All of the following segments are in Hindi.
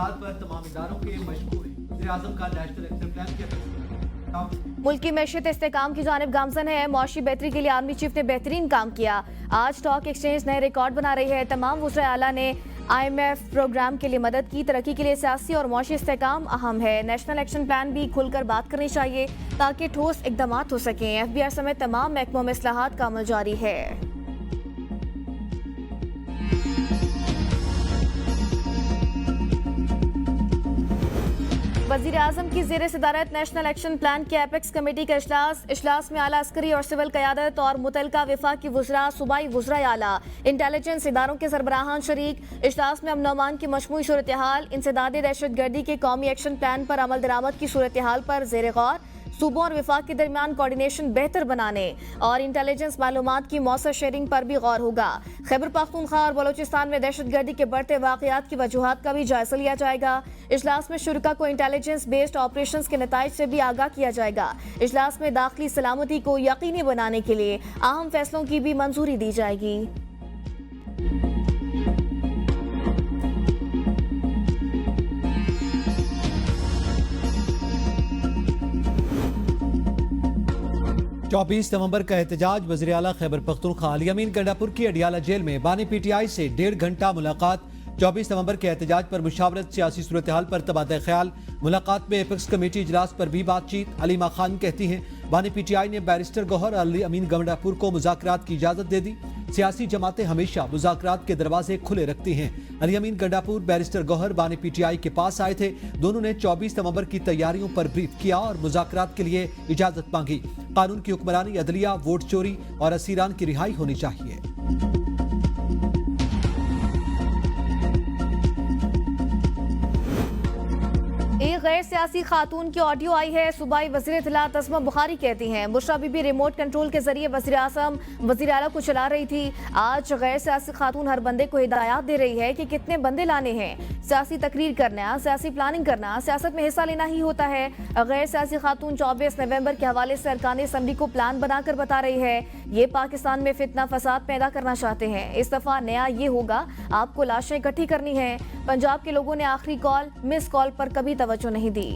सूरत-ए-हाल पर तमाम इदारों के मशकूर हैं। वज़ीर-ए-आज़म का नेशनल एक्शन प्लान किया। मुल्क की मैशियत इस्तेहकाम की जानिब गामजन है। मुआशी बेहतरी के लिए आर्मी चीफ ने बेहतरीन काम किया। आज स्टॉक एक्सचेंज नए रिकॉर्ड बना रही है। तमाम वज़ीर आला ने IMF प्रोग्राम के लिए मदद की। तरक्की के लिए सियासी और मुआशी इस्तेहकाम अहम है। नेशनल एक्शन प्लान भी खुलकर बात करनी चाहिए ताकि ठोस इकदाम हो सकें। FBI समेत तमाम महकमों में इस्लाहात का अमल जारी है। वज़ीर आज़म की ज़ेर सदारत नेशनल एक्शन प्लान की एपेक्स कमेटी का इजलास में आला अस्करी और सिविल क़यादत और मुतलका वफाकी वज़रा, सूबाई वज़रा आला, इंटेलिजेंस इदारों के सरबराहान शरीक। इजलास में अमन अमान की मजमूई सूरत हाल, इंसदाद दहशतगर्दी के कौमी एक्शन प्लान पर अमल दरामद की सूरत हाल पर ज़ेर गौर, सूबों और वफाक के दरमियान कोऑर्डिनेशन बेहतर बनाने और इंटेलिजेंस मालूमात की मौसर शेयरिंग पर भी गौर होगा। खैबर पख्तूनख्वा और बलोचिस्तान में दहशतगर्दी के बढ़ते वाक़यात की वजूहात का भी जायजा लिया जाएगा। इजलास में शुरका को इंटेलिजेंस बेस्ड ऑपरेशंस के नताइज से भी आगाह किया जाएगा। इजलास में दाखिली सलामती को यकीनी बनाने के लिए अहम फैसलों की भी मंजूरी दी जाएगी। चौबीस नवंबर का एहतजाज। वज़ीर आला खैबर पख्तूनख्वा अली अमीन गंडापुर की अडियाला जेल में बानी PTI से 1.5 घंटा मुलाकात। 24 नवंबर के एहतजाज पर मुशावरत, सियासी सूरत हाल पर तबादला ख्याल। मुलाकात में एपेक्स कमेटी इजलास पर भी बातचीत। अलीमा खान कहती हैं बानी PTI ने बैरिस्टर गौहर अली अमीन गंडापुर को मुज़ाकरात की इजाजत दे दी। सियासी जमातें हमेशा मुज़ाकरात के दरवाजे खुले रखती हैं। अली अमीन गंडापुर बैरिस्टर गौहर बानी PTI के पास आए थे। दोनों ने 24 नवंबर की तैयारियों पर ब्रीफ किया और मुज़ाकरात के लिए इजाजत मांगी। कानून की हुक्मरानी, अदलिया, वोट चोरी और असीरान की रिहाई होनी चाहिए। एक गैर सियासी खातून की ऑडियो आई है। सूबाई वज़ीर इत्तलात अज़मा बुखारी कहती हैं बुशरा बीबी रिमोट कंट्रोल के जरिए वज़ीर आज़म वज़ीर आला को चला रही थी। आज गैर सियासी खातून हर बंदे को हिदायत दे रही है कि कितने बंदे लाने हैं। सियासी तकरीर करना, सियासी प्लानिंग करना, सियासत में हिस्सा लेना ही होता है। गैर सियासी खातून 24 नवंबर के हवाले से अरकान असम्बली को प्लान बनाकर बता रही है ये पाकिस्तान में फितना फसाद पैदा करना चाहते हैं। इस दफा नया ये होगा, आपको लाशें इकट्ठी करनी है। पंजाब के लोगों ने आखिरी कॉल मिस कॉल पर कभी तवज्जो नहीं दी।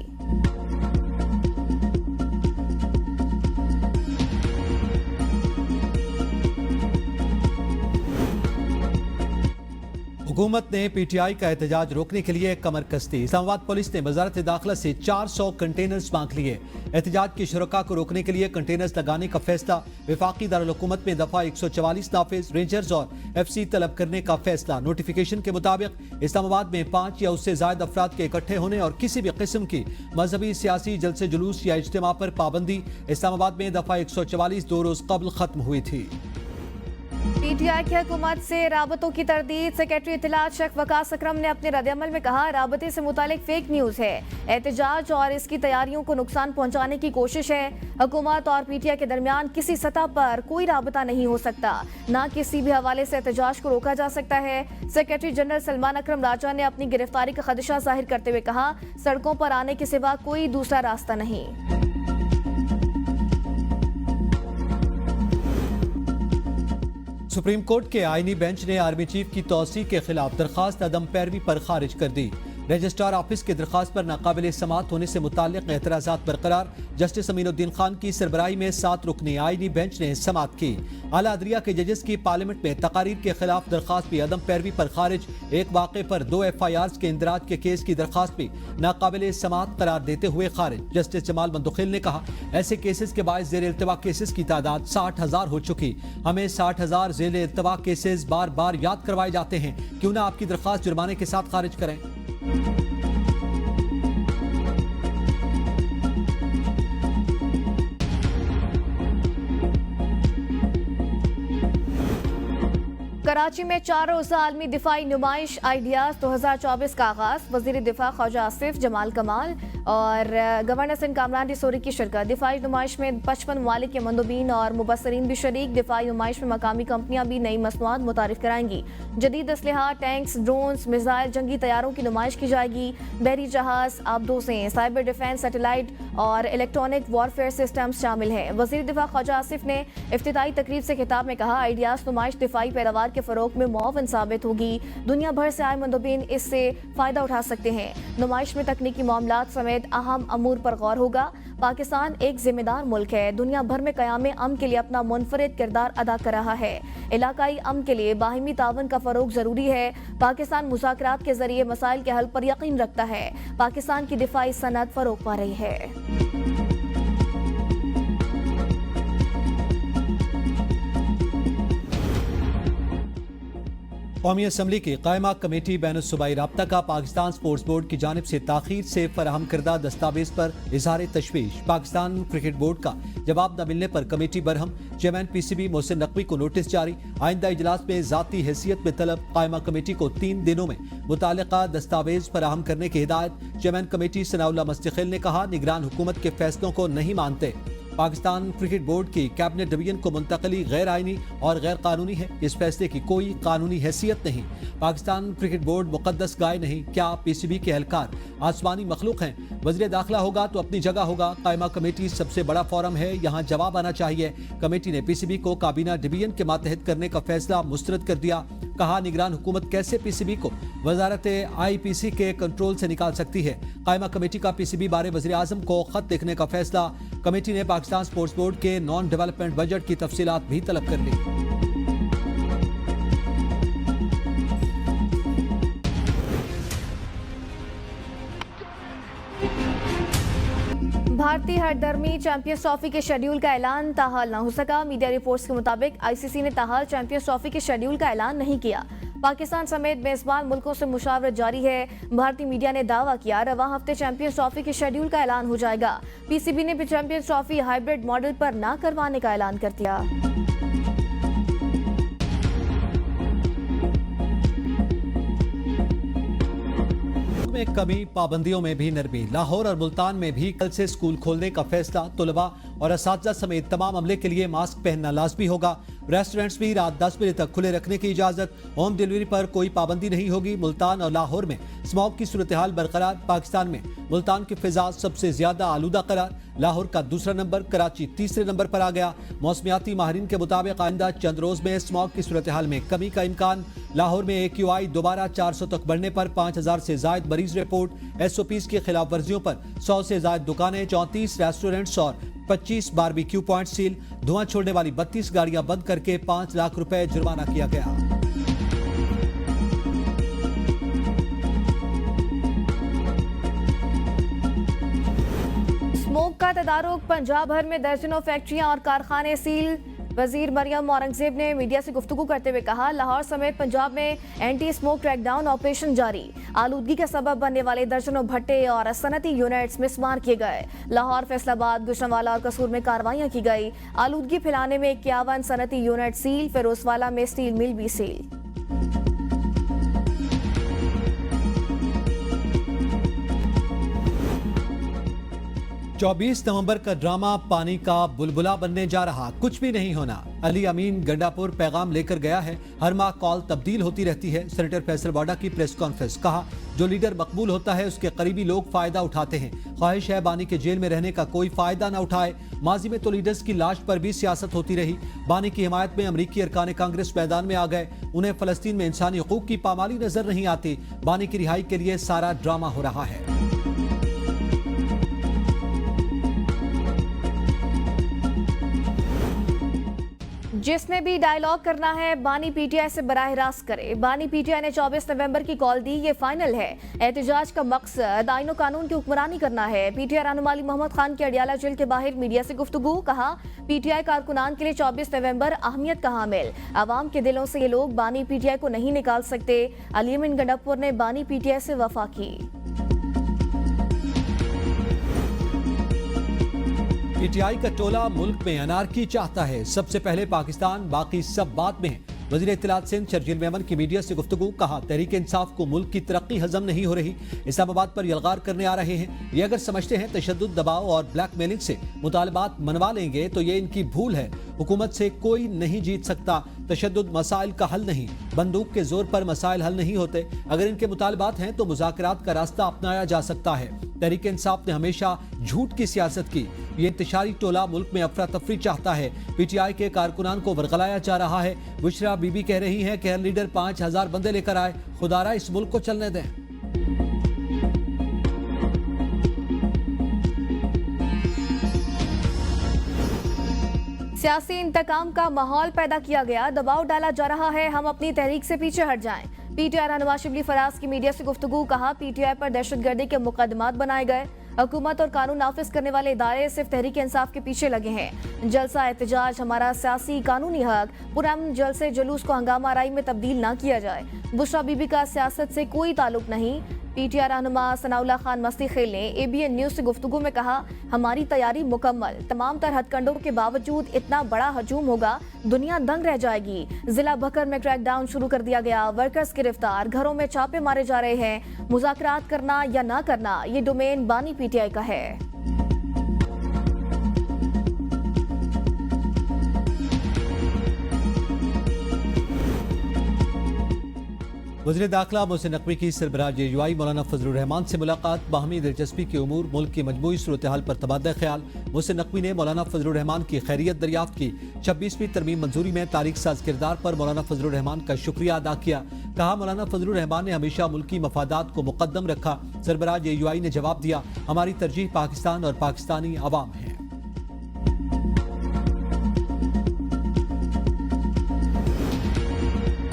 हुकूमत ने PTI का एहतजाज रोकने के लिए कमर कसती। इस्लामाबाद पुलिस ने वजारत दाखिला से 400 कंटेनर्स मांग लिए। एहतजाज के शुरका को रोकने के लिए कंटेनर्स लगाने का फैसला। वफाकी दारुल-हुकूमत में दफा 144 नाफिज, रेंजर्स और FC तलब करने का फैसला। नोटिफिकेशन के मुताबिक इस्लामाबाद में 5 या उससे ज्यादा अफराद के इकट्ठे होने और किसी भी किस्म की मजहबी, सियासी जलसे जुलूस या इज्तिमा पर पाबंदी। इस्लामाबाद में दफा 144 2 रोज कबल खत्म हुई थी। PTI की हुकूमत से राबतों की तरदीद। सेक्रेटरी इत्तलात शेख वकास अकरम ने अपने रद्द-ए-अमल में कहा राबते से मुतालिक फेक न्यूज़ है। एहतजाज और इसकी तैयारियों को नुकसान पहुंचाने की कोशिश है। हुकूमत और PTI के दरमियान किसी सतह पर कोई राबता नहीं हो सकता, ना किसी भी हवाले से एहतजाज को रोका जा सकता है। सेक्रेटरी जनरल सलमान अकरम राजा ने अपनी गिरफ्तारी का खदशा जाहिर करते हुए कहा सड़कों पर आने के सिवा कोई दूसरा रास्ता नहीं। सुप्रीम कोर्ट के आईनी बेंच ने आर्मी चीफ की तौसी के खिलाफ दरखास्त अदम पैरवी पर खारिज कर दी। रजिस्ट्रार ऑफिस की दरखास्त पर नाकाबिल समात होने से मुताल्लिक एतराज़ात बरकरार। जस्टिस अमीनुद्दीन खान की सरबराही में 7 रुकनी आईनी बेंच ने समात की। आला अदलिया के जजेस की पार्लियामेंट में तकारीर के खिलाफ दरखास्त भी अदम पैरवी पर खारिज। एक वाक़े पर 2 FIRs के इंदराज के केस की दरखास्त भी नाकाबिल समात करार देते हुए खारिज। जस्टिस जमाल मंदुखिल ने कहा ऐसे केसेस के बायस ज़ेर इल्तवा केसेस की तादाद 60,000 हो चुकी। हमें 60,000 ज़ेर इल्तवा केसेस बार बार याद करवाए जाते हैं, क्यों ना आपकी दरखास्त जुर्माने के साथ खारिज करें। कराची में 4 रोज़ा आलमी दिफाई नुमाइश आइडियाज 2024 का आगाज। वज़ीर दिफा ख्वाजा आसिफ जमाल कमाल और गवर्नर सिंध कामरान डिसोरी की शिरकत। दिफाई नुमाइश में 55 ममालिक के मंदोबीन और मुबसरीन भी शरीक। दिफाई नुमाइश में मकामी कंपनियां भी नई मसनूआत मुतारिफ कराएंगी। जदीद असलहा, टैंक्स, ड्रोन्स, मिसाइल, जंगी तैयारों की नुमाइश की जाएगी। बहरी जहाज, आबदोसें, साइबर डिफेंस, सैटेलाइट और इलेक्ट्रॉनिक वॉरफेयर सिस्टम्स शामिल हैं। वज़ीर दिफा ख्वाजा आसिफ ने इफ्तिताई तकरीब से खिताब में कहा आइडियाज नुमाइश दिफाई पैदावार के फरोग में मुआवन साबित होगी। दुनिया भर से आए मंदोबीन इससे फायदा उठा सकते हैं। नुमाइश में तकनीकी मामलात समेत अहम अमूर पर गौर होगा। पाकिस्तान एक जिम्मेदार मुल्क है, दुनिया भर में क़याम अमन के लिए अपना मुनफरिद किरदार अदा कर रहा है। इलाकाई अमन के लिए बाहिमी तावन का फरोग जरूरी है। पाकिस्तान मुज़ाकरात के जरिए मसाइल के हल पर यकीन रखता है। पाकिस्तान की दिफाई सनत फरोग पा रही है। कौमी असम्बली की कायमा कमेटी बैनुल-सूबाई राब्ता का पाकिस्तान स्पोर्ट्स बोर्ड की जानिब से ताखीर से फराहम करदा दस्तावेज पर इजहार तशवीश। पाकिस्तान क्रिकेट बोर्ड का जवाब न मिलने पर committee Barham. Chairman PCB Mohsin Naqvi को नोटिस जारी। आइंदा इजलास में जाती हैसियत में तलब। कायमा कमेटी को 3 दिनों में मुतालिका दस्तावेज फराहम करने की हिदायत। चेयरमैन कमेटी सनाउल्लाह मुस्तकिल ने कहा, निगरान हुकूमत के फैसलों को नहीं मानते। पाकिस्तान क्रिकेट बोर्ड की कैबिनेट डिवीजन को मुंतकली गैर आईनी और गैर कानूनी है। इस फैसले की कोई कानूनी हैसियत नहीं। पाकिस्तान क्रिकेट बोर्ड मुकद्दस गाय नहीं। क्या PCB के एहलकार आसमानी मखलूक हैं? वज़ीर दाखिला होगा तो अपनी जगह होगा। कायमा कमेटी सबसे बड़ा फोरम है, यहाँ जवाब आना चाहिए। कमेटी ने PCB को काबीना डिवीजन के मातहत करने का फैसला मुस्तरद कर दिया। कहा, निगरान हुकूमत कैसे PCB को वजारत IPC के कंट्रोल से निकाल सकती है। कायमा कमेटी का PCB बारे वज़ीर आज़म को खत लिखने का फैसला। कमेटी ने पाकिस्तान स्पोर्ट्स बोर्ड के नॉन डेवलपमेंट बजट की तफसीलात भी तलब कर ली। भारतीय हरदर्मी चैंपियंस ट्रॉफी के शेड्यूल का ऐलान ताहाल न हो सका। मीडिया रिपोर्ट्स के मुताबिक ICC ने ताहाल चैंपियंस ट्रॉफी के शेड्यूल का ऐलान नहीं किया। पाकिस्तान समेत मेजबान मुल्कों से मुशावरत जारी है। भारतीय मीडिया ने दावा किया, रवां हफ्ते चैंपियंस ट्रॉफी के शेड्यूल का ऐलान हो जाएगा। PCB ने भी चैंपियंस ट्रॉफी हाइब्रिड मॉडल पर ना करवाने का ऐलान कर दिया। में कमी, पाबंदियों में भी नरमी। लाहौर और मुल्तान में भी कल से स्कूल खोलने का फैसला। तुलबा और असातिज़ा समेत तमाम अमले के लिए मास्क पहनना लाजमी होगा। रेस्टोरेंट्स भी रात 10 बजे तक खुले रखने की इजाजत। होम डिलीवरी पर कोई पाबंदी नहीं होगी। मुल्तान और लाहौर में स्मॉग की सूरत हाल बरकरार। पाकिस्तान में मुल्तान की फिजा सबसे ज्यादा आलूदा करार। लाहौर का दूसरा नंबर, कराची तीसरे नंबर पर आ गया। मौसमियाती माहिरीन के मुताबिक आइंदा चंद रोज में स्मॉग की सूरत हाल में कमी का इम्कान। लाहौर में AQI दोबारा 400 तक बढ़ने पर 5000 से जायद मरीज रिपोर्ट। SOPs की खिलाफ वर्जियों पर 100 से जायद दुकानें, 34 रेस्टोरेंट्स और 25 बारबेक्यू पॉइंट सील। धुआं छोड़ने वाली 32 गाड़ियां बंद करके 5 लाख रुपए जुर्माना किया गया। स्मोक का तदारुक, पंजाब भर में दर्जनों फैक्ट्रियां और कारखाने सील। वजीर मरियम औरंगजेब ने मीडिया से गुफ्तगू करते हुए कहा, लाहौर समेत पंजाब में एंटी स्मोक क्रैकडाउन ऑपरेशन जारी। आलूदगी का सबब बनने वाले दर्जनों भट्टे और सनती यूनिट्स मिसमार किए गए। लाहौर, फैसलाबाद, गुजरांवाला और कसूर में कार्रवाइयां की गई। आलूदगी फैलाने में 51 सनती यूनिट सील। फिरोजवाला में स्टील मिल भी सील। 24 नवंबर का ड्रामा पानी का बुलबुला बनने जा रहा। कुछ भी नहीं होना। अली अमीन गंडापुर पैगाम लेकर गया है। हर माह कॉल तब्दील होती रहती है। सेनेटर फैसल वाडा की प्रेस कॉन्फ्रेंस। कहा, जो लीडर मकबूल होता है उसके करीबी लोग फायदा उठाते हैं। ख्वाहिश है बानी के जेल में रहने का कोई फायदा न उठाए। माजी में तो लीडर्स की लाश पर भी सियासत होती रही। बानी की हिमायत में अमरीकी अरकान कांग्रेस मैदान में आ गए। उन्हें फलस्तीन में इंसानी हकूक की पामाली नजर नहीं आती। बानी की रिहाई के लिए सारा ड्रामा हो रहा है। जिसने भी डायलॉग करना है बानी PTI से बराह रास्त करे। बानी PTI ने 24 नवंबर की कॉल दी, ये फाइनल है। एहतजाज का मकसद आईन कानून की हुक्मरानी करना है। PTI रहनुमा अली मोहम्मद खान की अडियाला जेल के बाहर मीडिया से गुफ्तगू। कहा, PTI कारकुनान के लिए 24 नवंबर अहमियत का हामिल। आवाम के दिलों से ये लोग बानी PTI को नहीं निकाल सकते। अली अमीन गंडापुर ने बानी PTI से वफा की। PTI का टोला मुल्क में अनारकी चाहता है। सबसे पहले पाकिस्तान, बाकी सब बात में है। वज़ीर इत्तलात सिंध शर्जील मेमन की मीडिया से गुफ्तगू। कहा, तहरीक इंसाफ को मुल्क की तरक्की हजम नहीं हो रही। इस्लामाबाद पर यलगार करने आ रहे हैं। ये अगर समझते हैं तशद्दुद, दबाव और ब्लैकमेलिंग से मुतालबात मनवा लेंगे तो ये इनकी भूल है। हुकूमत से कोई नहीं जीत सकता। तशद्दुद मसाइल का हल नहीं। बंदूक के जोर पर मसाइल हल नहीं होते। अगर इनके मुतालबात हैं तो मुज़ाकरात का रास्ता अपनाया जा सकता है। तहरीक इंसाफ ने हमेशा झूठ की सियासत की। ये इंतशारी टोला मुल्क में अफरा तफरी चाहता है। पीटीआई के कारकुनान को वरगलाया जा रहा है। बुशरा बीबी कह रही हैं कि हर लीडर 5000 बंदे लेकर आए, खुदारा इस मुल्क को चलने दें। सियासी इंतकाम का माहौल पैदा किया गया, दबाव डाला जा रहा है, हम अपनी तहरीक से पीछे हट जाएं। पीटीआई रहनुमा शिबली फराज की मीडिया से गुफ्तगू, कहा पीटीआई पर दहशतगर्दी के मुकदमात बनाए गए, हुकूमत और कानून नाफिज करने वाले इदारे सिर्फ तहरीक इंसाफ के पीछे लगे हैं। जलसा एहतजाज हमारा सियासी कानूनी हक, पुरअमन जलसे जुलूस को हंगामा आराई में तब्दील ना किया जाए। बुशरा बीबी का सियासत से कोई ताल्लुक नहीं। पीटीआई रहनुमा सनाउल्लाह खान मस्ती खेल ने एबीएन न्यूज से गुफ्तगू में कहा, हमारी तैयारी मुकम्मल, तमाम तर हथकंडों के बावजूद इतना बड़ा हजूम होगा, दुनिया दंग रह जाएगी। जिला बकर में क्रैकडाउन शुरू कर दिया गया, वर्कर्स गिरफ्तार, घरों में छापे मारे जा रहे हैं। मुज़ाकरात करना या ना करना ये डोमेन बानी पीटीआई का है। वज़ीर दाखिला मोहसिन नकवी की सरबराह जेयूआई मौलाना फजलुर रहमान से मुलाकात, बाहमी दिलचस्पी के उमूर, मुल्क की मजमूई सूरत हाल पर तबादला ख्याल। मोहसिन नकवी ने मौलाना फजलुर रहमान की खैरियत दरियाफ्त की। 26वीं तरमीम मंजूरी में तारीख साज किरदार पर मौलाना फजलुर रहमान का शुक्रिया अदा किया। कहा, मौलाना फजलुर रहमान ने हमेशा मुल्की मफादात को मुकद्दम रखा। सरबराह जेयूआई ने जवाब दिया, हमारी तरजीह पाकिस्तान और पाकिस्तानी अवाम है।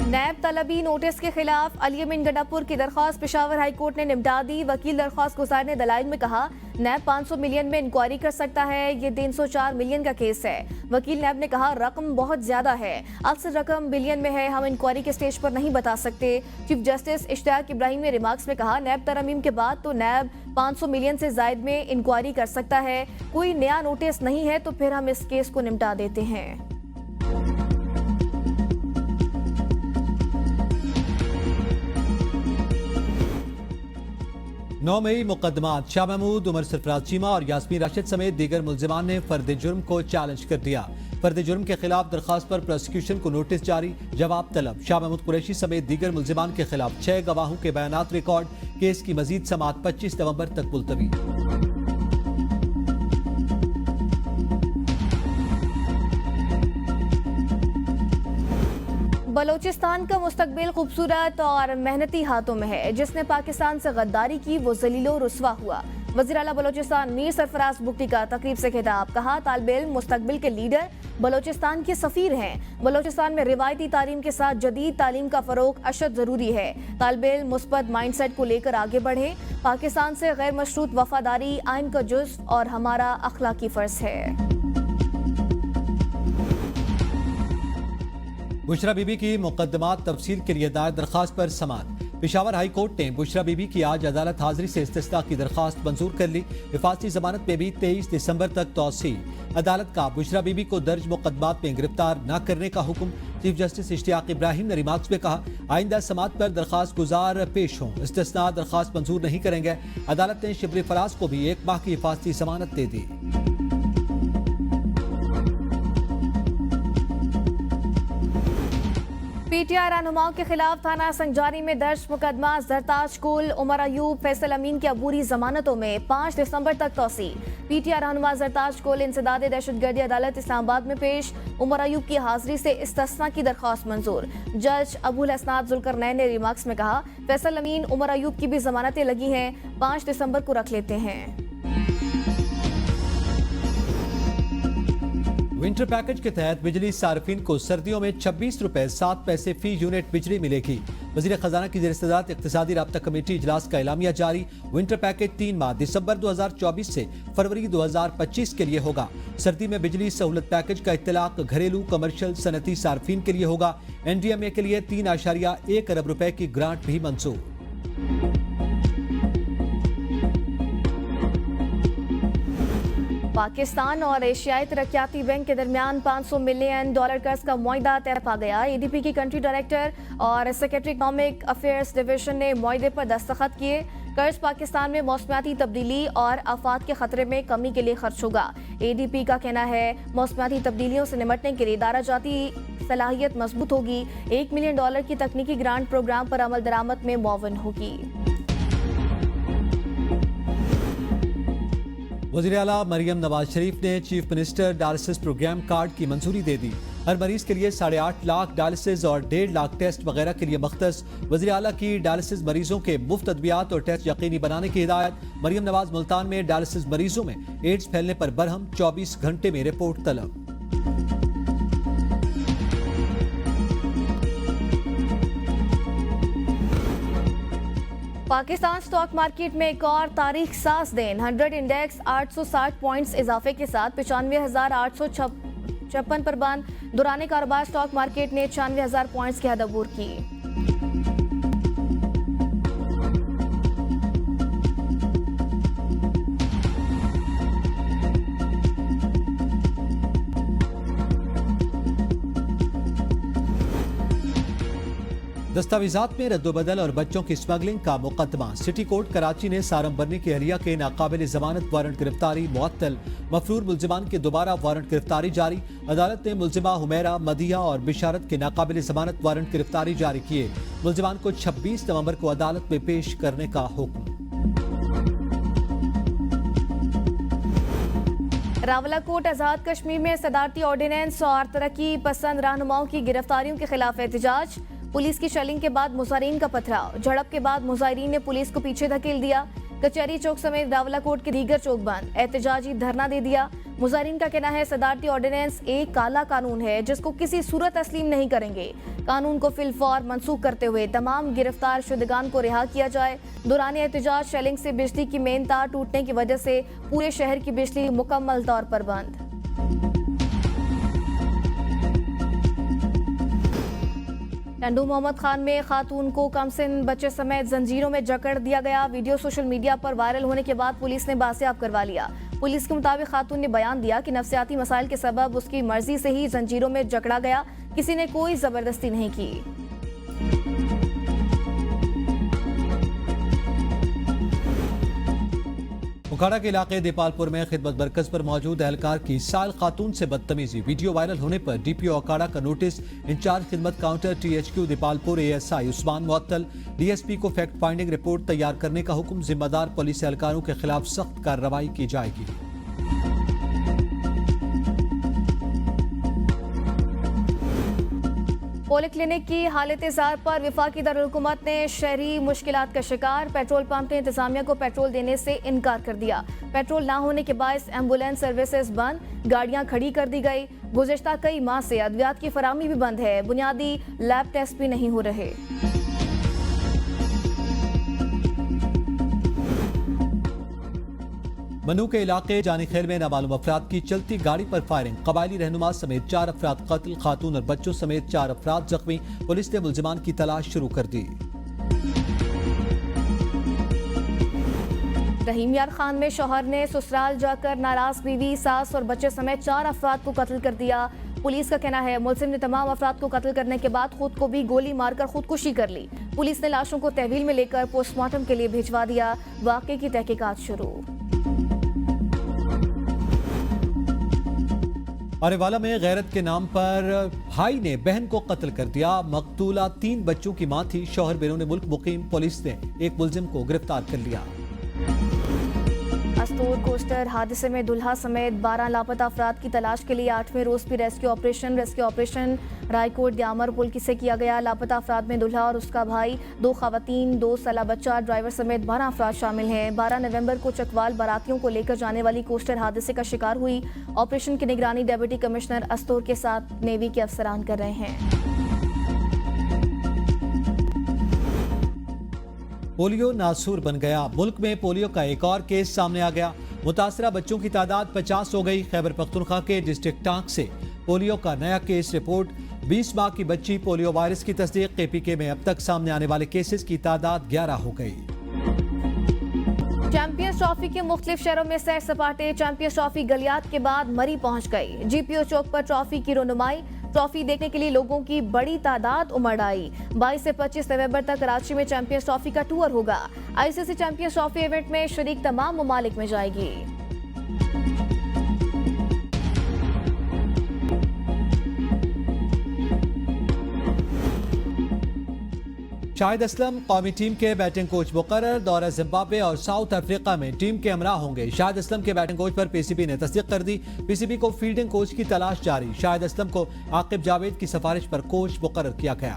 नैब तलबी नोटिस के खिलाफ अली अमीन गंडापुर की दरख्वास्त पेशावर हाई कोर्ट ने निपटा दी। वकील दरख्वास्त गुजार ने दलाइल में कहा, नैब 500 मिलियन में इंक्वायरी कर सकता है, ये 304 मिलियन का केस है। वकील नैब ने कहा, रकम बहुत ज्यादा है, अक्सर रकम बिलियन में है, हम इंक्वायरी के स्टेज पर नहीं बता सकते। चीफ जस्टिस इश्तियाक इब्राहिम ने रिमार्क्स में कहा, नैब तरमीम के बाद तो नैब 500 मिलियन से जायद में इंक्वायरी कर सकता है, कोई नया नोटिस नहीं है तो फिर हम इस केस को निपटा देते हैं। 9 मई मुकदमात, शाह महमूद, उमर सरफराज चीमा और यास्मीन राशिद समेत दीगर मुल्जिमान ने फर्द जुर्म को चैलेंज कर दिया। फर्द जुर्म के खिलाफ दरखास्त पर प्रोसिक्यूशन को नोटिस जारी, जवाब तलब। शाह महमूद कुरैशी समेत दीगर मुल्जिमान के खिलाफ 6 गवाहों के बयानात रिकॉर्ड, केस की मजीद समाअत 25 नवंबर तक मुलतवी। बलोचिस्तान का मुस्तकबिल खूबसूरत और मेहनती हाथों में है, जिसने पाकिस्तान से गद्दारी की वो जलीलो रुस्वा हुआ। वज़ीर आला बलोचिस्तान मीर सरफराज बुगटी का तकरीब से खिताब, कहा तालिब इल्म मुस्तकबिल के लीडर बलोचिस्तान के सफ़ीर हैं। बलोचिस्तान में रिवायती तालीम के साथ जदीद तालीम का फ़रोग अशद ज़रूरी है। तालिब इल्म मुस्बत माइंडसेट को लेकर आगे बढ़े। पाकिस्तान से गैर मशरूत वफादारी आइन का जुज़्व और हमारा अखलाकी फ़र्ज़ है। बुशरा बीबी की मुकदमात तफसील के लिए दायर दरखास्त पर समाअत। पेशावर हाई कोर्ट ने बुशरा बीबी की आज अदालत हाजिरी से इस्तिस्ना की दरखास्त मंजूर कर ली। हिफाजती जमानत में भी 23 दिसंबर तक तौसी। अदालत का बुशरा बीबी को दर्ज मुकदमात में गिरफ्तार न करने का हुक्म। चीफ जस्टिस इश्तियाक इब्राहिम ने रिमार्क्स में कहा, आइंदा समाअत पर दरखास्त गुजार पेश हों, इस्तिस्ना दरखास्त मंजूर नहीं करेंगे। अदालत ने शिबली फराज को भी 1 माह की हिफाजती जमानत दे दी। पीटीआई रहनुमाओं के खिलाफ थाना संजारी में दर्ज मुकदमा, जरताज कुल, उमर अयूब, फैसल अमीन की अबूरी जमानतों में 5 दिसंबर तक तौसी। पीटीआई रहनुमा जरताज कुल इंसदाद दहशतगर्दी अदालत इस्लामाबाद में पेश, उमर अयूब की हाजिरी से इस्तिस्ना की दरख्वास्त मंजूर। जज अबुल हसनात जुल्करनैन ने रिमार्क्स में कहा, फैसल अमीन, उमर अयूब की भी जमानतें लगी हैं, 5 दिसंबर को रख लेते हैं। विंटर पैकेज के तहत बिजली सार्फिन को सर्दियों में 26 रुपए 7 पैसे फी यूनिट बिजली मिलेगी। वजीर खजाना की ज़ेर-ए-सदारत इक्तिसादी राब्ता कमेटी इजलास का एलामिया जारी। विंटर पैकेज 3 माह दिसंबर 2024 से फरवरी 2025 के लिए होगा। सर्दी में बिजली सहूलत पैकेज का इत्तलाक घरेलू, कमर्शियल, सनती सार्फिन के लिए होगा। NDMA के लिए 3.1 अरब रुपए की ग्रांट भी मंजूर। पाकिस्तान और एशियाई तरक्याती बैंक के दरमियान $500 मिलियन कर्ज का मुआहदा तय पा गया। ADB की कंट्री डायरेक्टर और सेक्रेटरी इकोनॉमिक अफेयर्स डिवीजन ने मुआहदे पर दस्तखत किए। कर्ज पाकिस्तान में मौसमियाती तब्दीली और आफात के खतरे में कमी के लिए खर्च होगा। ADB का कहना है, मौसमियाती तब्दीलियों से निपटने के लिए दारा जाती सलाहियत मजबूत होगी। $1 मिलियन की तकनीकी ग्रांट प्रोग्राम पर अमल दरामद में मुआवन होगी। वज़ीर आला मरियम नवाज शरीफ ने chief minister dialysis program card की मंजूरी दे दी। हर मरीज के लिए 8.5 लाख डायलिसिस और 1.5 लाख टेस्ट वगैरह के लिए मख्तस। वज़ीर आला की डायलिसिस मरीजों के मुफ्त अद्वियात और टेस्ट यकीनी बनाने की हिदायत। मरियम नवाज मुल्तान में डायलिसिस मरीजों में एड्स फैलने पर बरहम, 24 घंटे में रिपोर्ट तलब। पाकिस्तान स्टॉक मार्केट में एक और तारीख साज दिन। 100 इंडेक्स 860 पॉइंट्स इजाफे के साथ 95,856 पर बंद। दौरान कारोबार स्टॉक मार्केट ने 96,000 पॉइंट्स की हद अबूर की। दस्तावेजात में रद्दोबदल और बच्चों की स्मगलिंग का मुकदमा। सिटी कोर्ट कराची ने सारम बर्नी की अहलिया के नाकाबिल जमानत वारंट गिरफ्तारी मुअत्तल। मफरूर मुल्जिमान के दोबारा वारंट गिरफ्तारी जारी। अदालत ने मुल्जिमा हुमैरा, मदिया और बिशारत के नाकाबिल जमानत वारंट गिरफ्तारी जारी किए। मुल्जिमान को 26 नवंबर को अदालत में पेश करने का हुक्म। रावलाकोट आजाद कश्मीर में सदारती ऑर्डिनेंस और तरक्की पसंद रहनुमाओं की गिरफ्तारियों के खिलाफ एहतजाज। पुलिस की शेलिंग के बाद मुजाहिरीन का पथराव। झड़प के बाद मुजाहिरीन ने पुलिस को पीछे धकेल दिया। कचहरी चौक समेत रावलाकोट के दीगर चौक बंद। एहतजाजी धरना दे दिया। मुजाहिरीन का कहना है सदारती ऑर्डिनेंस एक काला कानून है जिसको किसी सूरत तस्लीम नहीं करेंगे। कानून को फिलफौर मनसूख करते हुए तमाम गिरफ्तार शुदगान को रिहा किया जाए। दौरान एहतजाज शेलिंग से बिजली की मेन तार टूटने की वजह से पूरे शहर की बिजली मुकम्मल तौर पर बंद। टंडू मोहम्मद खान में खातून को कमसिन बच्चे समेत जंजीरों में जकड़ दिया गया। वीडियो सोशल मीडिया पर वायरल होने के बाद पुलिस ने बासियाब करवा लिया। पुलिस के मुताबिक खातून ने बयान दिया कि नफ्सियाती मसाइल के सबब उसकी मर्जी से ही जंजीरों में जकड़ा गया, किसी ने कोई जबरदस्ती नहीं की। उखाड़ा के इलाके देपालपुर में खिदमत मरकज पर मौजूद एहलकार की साल खातून से बदतमीजी। वीडियो वायरल होने पर डीपीओ अखाड़ा का नोटिस। इंचार्ज खिदमत counter THQ Depalpur ASI Usman मुअत्तल। DSP को फैक्ट फाइंडिंग रिपोर्ट तैयार करने का हुक्म। जिम्मेदार पुलिस एहलकारों के खिलाफ सख्त कार्रवाई की जाएगी। पोलियो क्लिनिक की हालत ज़ार पर वफाकी दारुल-हुकूमत ने शहरी मुश्किलात का शिकार। पेट्रोल पंप ने इंतजामिया को पेट्रोल देने से इनकार कर दिया। पेट्रोल ना होने के बायस एम्बुलेंस सर्विसेज बंद, गाड़ियां खड़ी कर दी गई। गुज़िश्ता कई माह से अद्वियात की फराहमी भी बंद है। बुनियादी लैब टेस्ट भी नहीं हो रहे। मनू के इलाके जानीखेल में नामालूम अफराद की चलती गाड़ी पर फायरिंग। कबायली रहनुमा समेत 4 अफराद कत्ल, खातून और बच्चों समेत 4 अफराद जख्मी। पुलिस ने मुल्जिमान की तलाश शुरू कर दी। रहीम यार खान में शौहर ने ससुराल जाकर नाराज बीवी, सास और बच्चे समेत 4 अफराद को कत्ल कर दिया। पुलिस का कहना है मुलजिम ने तमाम अफराद को कत्ल करने के बाद खुद को भी गोली मारकर खुदकुशी कर ली। पुलिस ने लाशों को तहवील में लेकर पोस्टमार्टम के लिए भिजवा दिया। वाक़े की तहकीकात शुरू। अरेवाला में गैरत के नाम पर भाई ने बहन को कत्ल कर दिया। मकतूला 3 बच्चों की मां थी। शौहर बैरून मुल्क मुकीम। पुलिस ने एक मुलजिम को गिरफ्तार कर लिया। अस्तूर कोस्टर हादसे में दुल्हा समेत 12 लापता अफराद की तलाश के लिए 8वें रोज भी रेस्क्यू ऑपरेशन रायकोट द्यामर पुल से किया गया। लापता अफराद में दुल्हा और उसका भाई, 2 खवातीन, 2 साला बच्चा, ड्राइवर समेत 12 अफराद शामिल हैं। 12 नवंबर को चकवाल बारातियों को लेकर जाने वाली कोस्टर हादसे का शिकार हुई। ऑपरेशन की निगरानी डिप्टी कमिश्नर अस्तूर के साथ नेवी के अफसरान कर रहे हैं। पोलियो नासूर बन गया। मुल्क में पोलियो का एक और केस सामने आ गया। मुतासरा बच्चों की तादाद 50 हो गई। खैबर पख्तूनख्वा के डिस्ट्रिक्ट टांक से पोलियो का नया केस रिपोर्ट। 20 माह की बच्ची पोलियो वायरस की तस्दीक। KPK में अब तक सामने आने वाले केसेस की तादाद 11 हो गई। चैंपियंस ट्रॉफी के मुख्तलिफ शहरों में सैर सपाटे। चैंपियंस ट्रॉफी गलियात के बाद मरी पहुंच गई। GPO चौक पर ट्रॉफी की रोनुमाई। ट्रॉफी देखने के लिए लोगों की बड़ी तादाद उमड़ आई। 22 से 25 नवंबर तक कराची में चैंपियंस ट्रॉफी का टूर होगा। ICC चैंपियंस ट्रॉफी इवेंट में शरीक तमाम ममालिक में जाएगी। शाहिद असलम कौमी टीम के बैटिंग कोच मुकर्रर। दौरा जिम्बाब्वे और साउथ अफ्रीका में टीम के हमरा होंगे। शाहिद असलम के बैटिंग कोच पर पीसीबी ने तस्दीक कर दी। पीसीबी को फील्डिंग कोच की तलाश जारी। शाहिद असलम को आकिब जावेद की सिफारिश पर कोच मुकर्रर किया गया।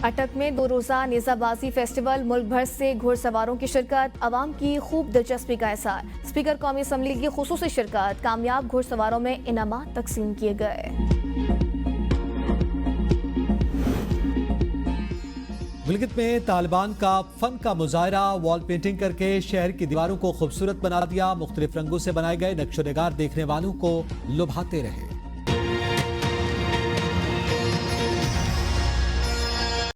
अटक में 2 रोजा नेजाबाजी फेस्टिवल, मुल्क भर से घुड़सवारों की शिरकत, अवाम की खूब दिलचस्पी का इज़हार। स्पीकर कौमी असम्बली की खुसूसी शिरकत, कामयाब घुड़सवारों में इनामात तकसीम किए गए। गिलगित में तालिबान का फन का मुजाहरा, वॉल पेंटिंग करके शहर की दीवारों को खूबसूरत बना दिया। मुख्तलिफ रंगों से बनाए गए नक्शो निगार देखने वालों को लुभाते रहे।